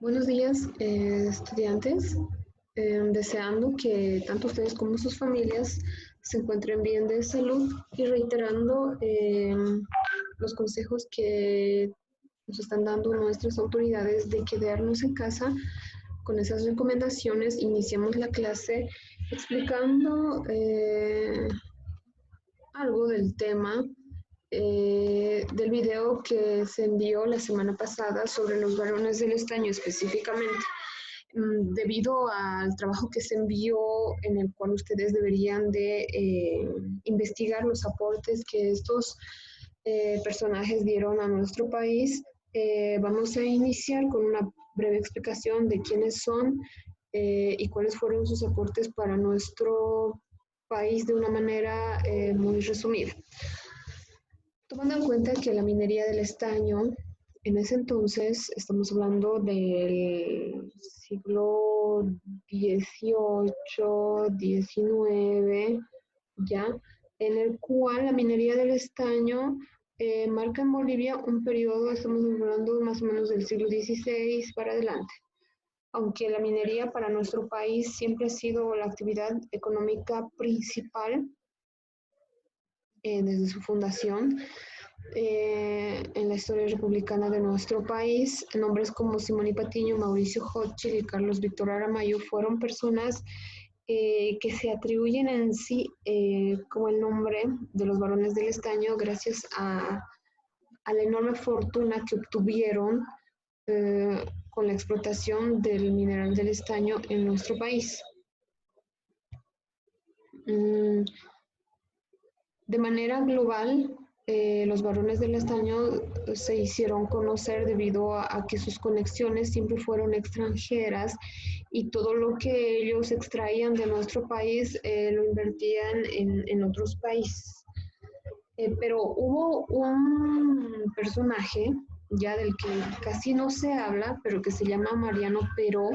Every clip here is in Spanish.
Buenos días, estudiantes. Deseando que tanto ustedes como sus familias se encuentren bien de salud y reiterando los consejos que nos están dando nuestras autoridades de quedarnos en casa. Con esas recomendaciones iniciamos la clase explicando algo del tema del video que se envió la semana pasada sobre los varones del estaño específicamente. Debido al trabajo que se envió, en el cual ustedes deberían de investigar los aportes que estos personajes dieron a nuestro país, vamos a iniciar con una breve explicación de quiénes son y cuáles fueron sus aportes para nuestro país de una manera muy resumida. Tomando en cuenta que la minería del estaño, en ese entonces, estamos hablando del siglo XVIII, XIX, ya, en el cual la minería del estaño marca en Bolivia un periodo, estamos hablando más o menos del siglo XVI para adelante. Aunque la minería para nuestro país siempre ha sido la actividad económica principal desde su fundación, en la historia republicana de nuestro país, nombres como Simón y Patiño, Mauricio Hochschild y Carlos Víctor Aramayo fueron personas que se atribuyen en sí como el nombre de los varones del estaño gracias a la enorme fortuna que obtuvieron con la explotación del mineral del estaño en nuestro país. De manera global, los varones del estaño se hicieron conocer debido a que sus conexiones siempre fueron extranjeras y todo lo que ellos extraían de nuestro país lo invertían en otros países. Pero hubo un personaje ya del que casi no se habla, pero que se llama Mariano Peró,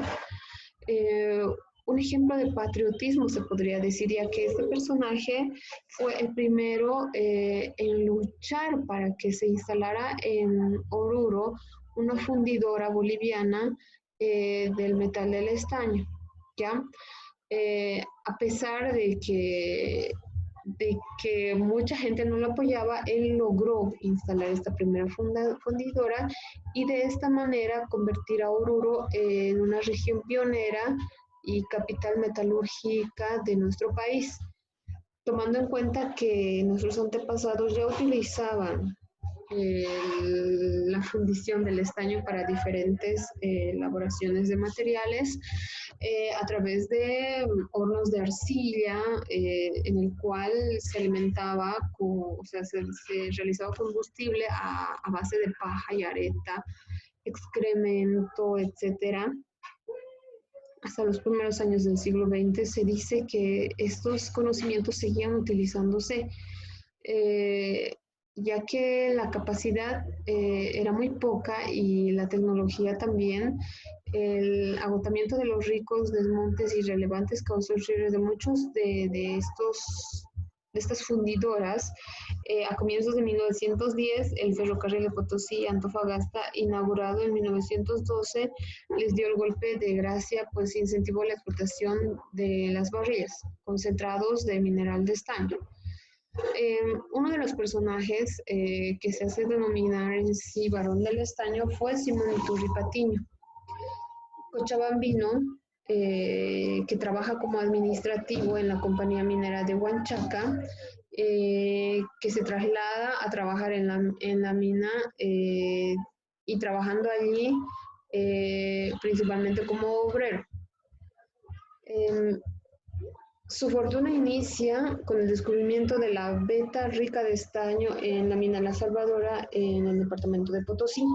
un ejemplo de patriotismo se podría decir, ya que este personaje fue el primero en luchar para que se instalara en Oruro una fundidora boliviana del metal del estaño, ¿ya? A pesar de que mucha gente no lo apoyaba, él logró instalar esta primera fundidora y de esta manera convertir a Oruro en una región pionera y capital metalúrgica de nuestro país, tomando en cuenta que nuestros antepasados ya utilizaban la fundición del estaño para diferentes elaboraciones de materiales a través de hornos de arcilla en el cual se alimentaba, o sea, se realizaba combustible a base de paja y areta, excremento, etcétera. Hasta los primeros años del siglo XX se dice que estos conocimientos seguían utilizándose, ya que la capacidad era muy poca y la tecnología también. El agotamiento de los ricos desmontes irrelevantes causó el cierre de muchos de estas fundidoras. A comienzos de 1910, el ferrocarril de Potosí-Antofagasta, inaugurado en 1912, les dio el golpe de gracia, pues incentivó la explotación de las barrillas, concentrados de mineral de estaño. Uno de los personajes que se hace denominar en sí varón del estaño fue Simón Iturri Patiño, cochabambino, que trabaja como administrativo en la compañía minera de Huanchaca, que se traslada a trabajar en la mina y trabajando allí principalmente como obrero. Su fortuna inicia con el descubrimiento de la veta rica de estaño en la mina La Salvadora en el departamento de Potosí.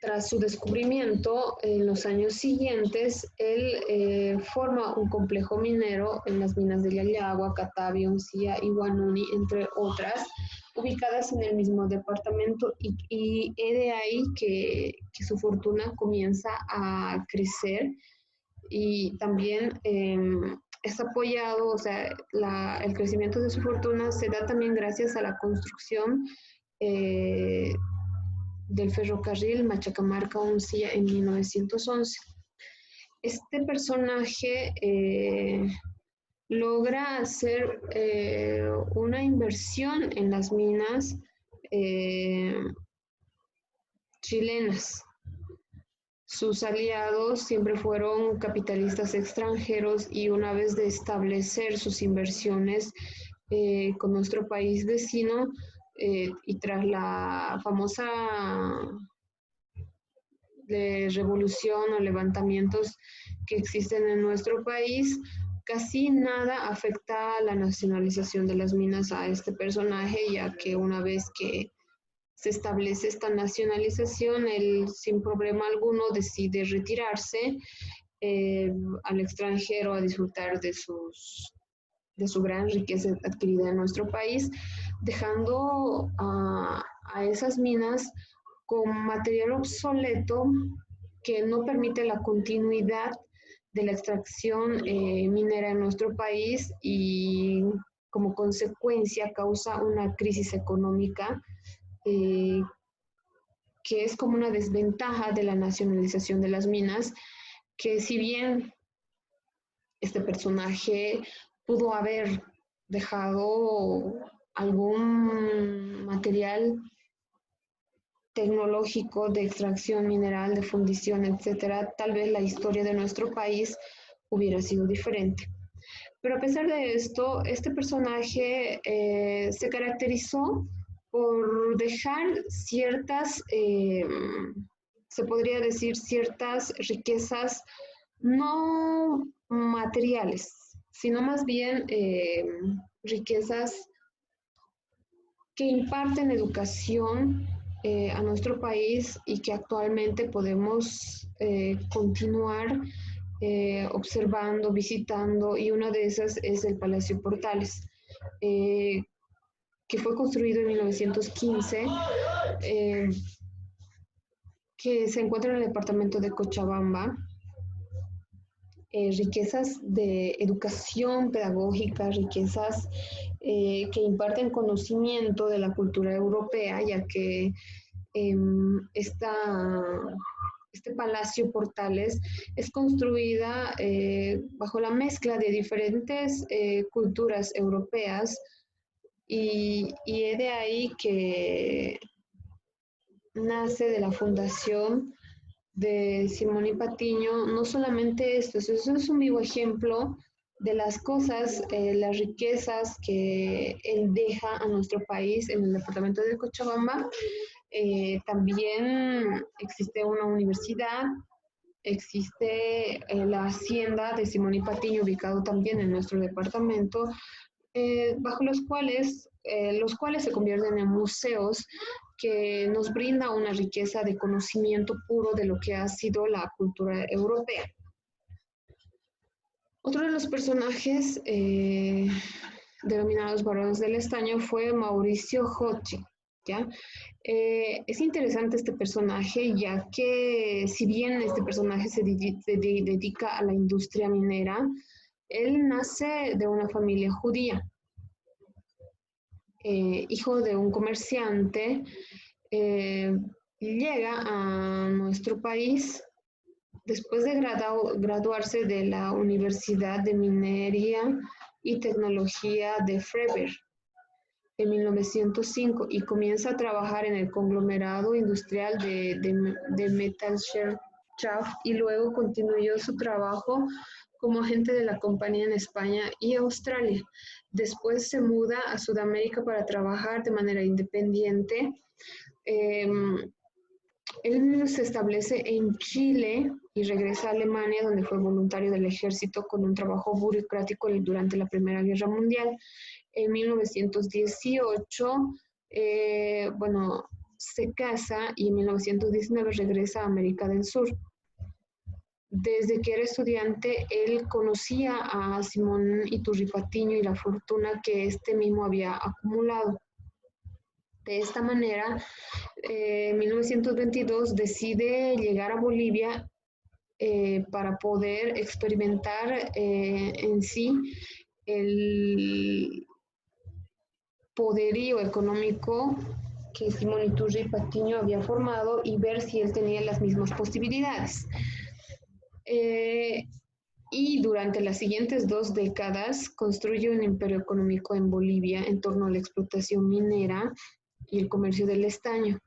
Tras su descubrimiento, en los años siguientes, él forma un complejo minero en las minas de Yayagua, Catavi, Uncía y Guanuni, entre otras, ubicadas en el mismo departamento, y es de ahí que su fortuna comienza a crecer y también es apoyado, o sea, el crecimiento de su fortuna se da también gracias a la construcción del ferrocarril Machacamarca-Uncilla en 1911. Este personaje logra hacer una inversión en las minas chilenas. Sus aliados siempre fueron capitalistas extranjeros y una vez de establecer sus inversiones con nuestro país vecino y tras la famosa revolución o levantamientos que existen en nuestro país, casi nada afecta a la nacionalización de las minas a este personaje, ya que una vez que se establece esta nacionalización, él sin problema alguno decide retirarse al extranjero a disfrutar de su gran riqueza adquirida en nuestro país, dejando a esas minas con material obsoleto que no permite la continuidad de la extracción minera en nuestro país y como consecuencia causa una crisis económica que es como una desventaja de la nacionalización de las minas, que si bien este personaje pudo haber dejado algún material tecnológico de extracción mineral, de fundición, etcétera, tal vez la historia de nuestro país hubiera sido diferente. Pero a pesar de esto, este personaje se caracterizó por dejar ciertas, se podría decir, ciertas riquezas no materiales, sino más bien riquezas que imparten educación a nuestro país y que actualmente podemos continuar observando, visitando, y una de esas es el Palacio Portales, que fue construido en 1915, que se encuentra en el departamento de Cochabamba. Riquezas de educación pedagógica, riquezas que imparten conocimiento de la cultura europea, ya que este Palacio Portales es construida bajo la mezcla de diferentes culturas europeas y es de ahí que nace de la fundación de Simón y Patiño, no solamente esto, eso es un vivo ejemplo de las cosas, las riquezas que él deja a nuestro país en el departamento de Cochabamba. También existe una universidad, existe la hacienda de Simón y Patiño, ubicado también en nuestro departamento, bajo los cuales se convierten en museos que nos brinda una riqueza de conocimiento puro de lo que ha sido la cultura europea. Otro de los personajes denominados varones del estaño fue Mauricio Hochi, ¿ya? Es interesante este personaje, ya que si bien este personaje se dedica a la industria minera, él nace de una familia judía, hijo de un comerciante, llega a nuestro país después de graduarse de la Universidad de Minería y Tecnología de Freiberg en 1905 y comienza a trabajar en el conglomerado industrial de Metallwirtschaft y luego continuó su trabajo como agente de la compañía en España y Australia. Después se muda a Sudamérica para trabajar de manera independiente. Él se establece en Chile y regresa a Alemania, donde fue voluntario del ejército con un trabajo burocrático durante la Primera Guerra Mundial. En 1918, se casa y en 1919 regresa a América del Sur. Desde que era estudiante, él conocía a Simón Iturri Patiño y la fortuna que este mismo había acumulado. De esta manera, en 1922 decide llegar a Bolivia para poder experimentar en sí el poderío económico que Simón Iturri Patiño había formado y ver si él tenía las mismas posibilidades. Y durante las siguientes 2 décadas construye un imperio económico en Bolivia en torno a la explotación minera y el comercio del estaño,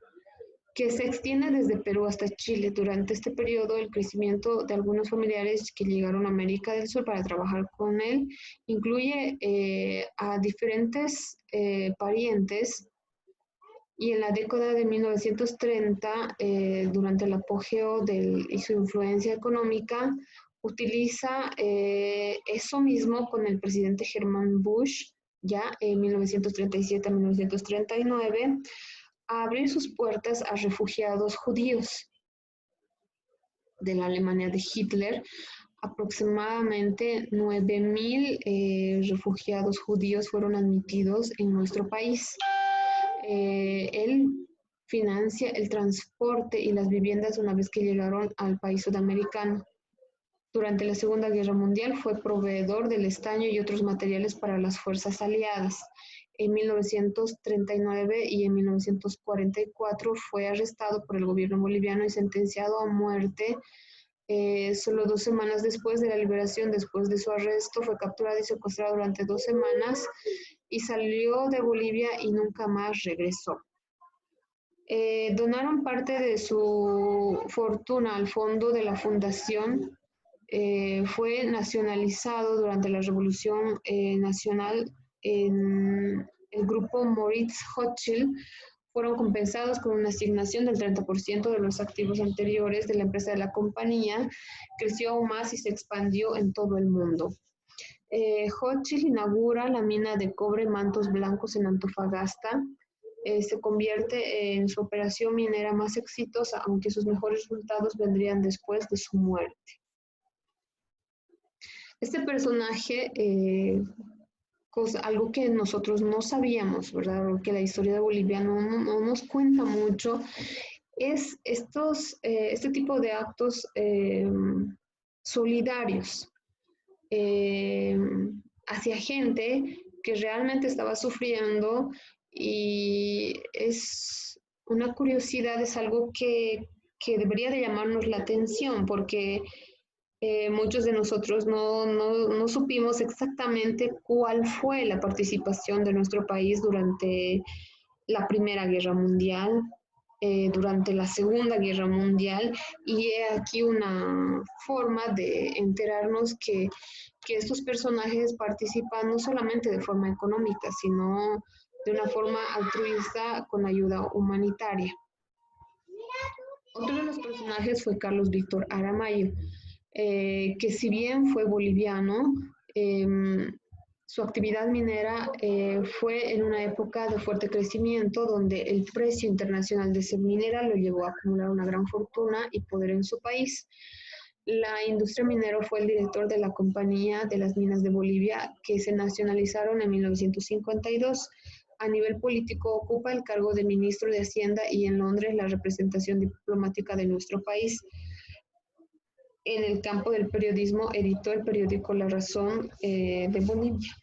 que se extiende desde Perú hasta Chile. Durante este periodo, el crecimiento de algunos familiares que llegaron a América del Sur para trabajar con él incluye a diferentes parientes. Y en la década de 1930, durante el apogeo y su influencia económica, utiliza eso mismo con el presidente Germán Bush, ya en 1937 a 1939, a abrir sus puertas a refugiados judíos de la Alemania de Hitler. Aproximadamente 9.000 refugiados judíos fueron admitidos en nuestro país. Él financia el transporte y las viviendas una vez que llegaron al país sudamericano. Durante la Segunda Guerra Mundial fue proveedor del estaño y otros materiales para las fuerzas aliadas. En 1939 y en 1944 fue arrestado por el gobierno boliviano y sentenciado a muerte. Solo 2 semanas después de la liberación, después de su arresto, fue capturado y secuestrado durante 2 semanas y salió de Bolivia y nunca más regresó. Donaron parte de su fortuna al fondo de la fundación. Fue nacionalizado durante la Revolución Nacional en el grupo Moritz Hochschild. Fueron compensados con una asignación del 30% de los activos anteriores de la empresa de la compañía. Creció aún más y se expandió en todo el mundo. Hochschild inaugura la mina de cobre Mantos Blancos en Antofagasta. Se convierte en su operación minera más exitosa, aunque sus mejores resultados vendrían después de su muerte. Este personaje, algo que nosotros no sabíamos, ¿verdad? Porque la historia de Bolivia no nos cuenta mucho, es este tipo de actos solidarios hacia gente que realmente estaba sufriendo, y es una curiosidad, es algo que debería de llamarnos la atención, porque muchos de nosotros no supimos exactamente cuál fue la participación de nuestro país durante la Primera Guerra Mundial, durante la Segunda Guerra Mundial, y aquí una forma de enterarnos que estos personajes participan no solamente de forma económica, sino de una forma altruista con ayuda humanitaria. Otro de los personajes fue Carlos Víctor Aramayo, que si bien fue boliviano, su actividad minera fue en una época de fuerte crecimiento, donde el precio internacional de ese mineral lo llevó a acumular una gran fortuna y poder en su país. La industria minera fue el director de la Compañía de las Minas de Bolivia, que se nacionalizaron en 1952. A nivel político ocupa el cargo de ministro de Hacienda y en Londres la representación diplomática de nuestro país. En el campo del periodismo editó el periódico La Razón de Bolivia.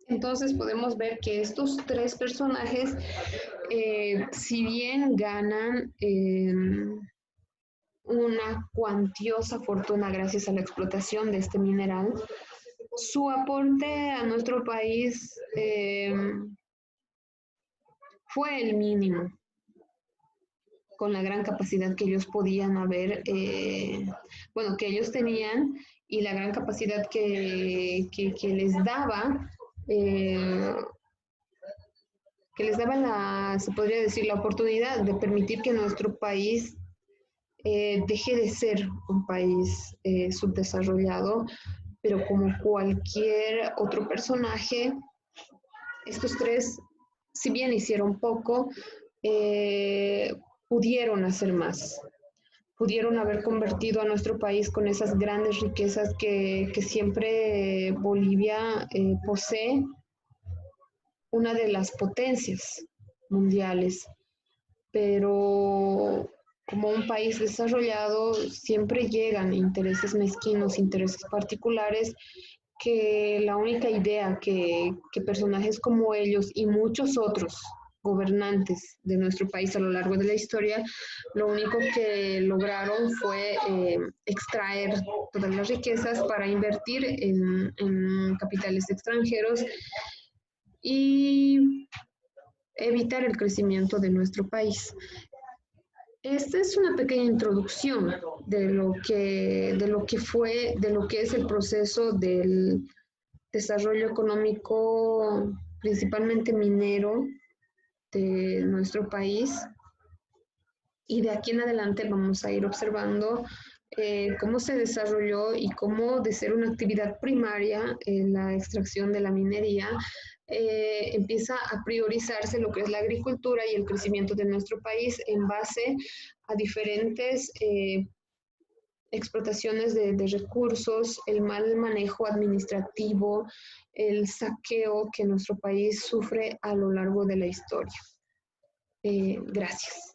Entonces podemos ver que estos 3 personajes, si bien ganan una cuantiosa fortuna gracias a la explotación de este mineral, su aporte a nuestro país fue el mínimo, con la gran capacidad que ellos podían haber, que ellos tenían, y la gran capacidad que les daba, se podría decir, la oportunidad de permitir que nuestro país deje de ser un país subdesarrollado, pero como cualquier otro personaje, estos 3, si bien hicieron poco, pudieron hacer más. Pudieron haber convertido a nuestro país con esas grandes riquezas que siempre Bolivia posee, una de las potencias mundiales. Pero como un país desarrollado, siempre llegan intereses mezquinos, intereses particulares, que la única idea que personajes como ellos y muchos otros gobernantes de nuestro país a lo largo de la historia, lo único que lograron fue extraer todas las riquezas para invertir en capitales extranjeros y evitar el crecimiento de nuestro país. Esta es una pequeña introducción de lo que es el proceso del desarrollo económico, principalmente minero, de nuestro país. Y de aquí en adelante vamos a ir observando cómo se desarrolló y cómo, de ser una actividad primaria, la extracción de la minería, empieza a priorizarse lo que es la agricultura y el crecimiento de nuestro país en base a diferentes explotaciones de recursos, el mal manejo administrativo, el saqueo que nuestro país sufre a lo largo de la historia. Gracias.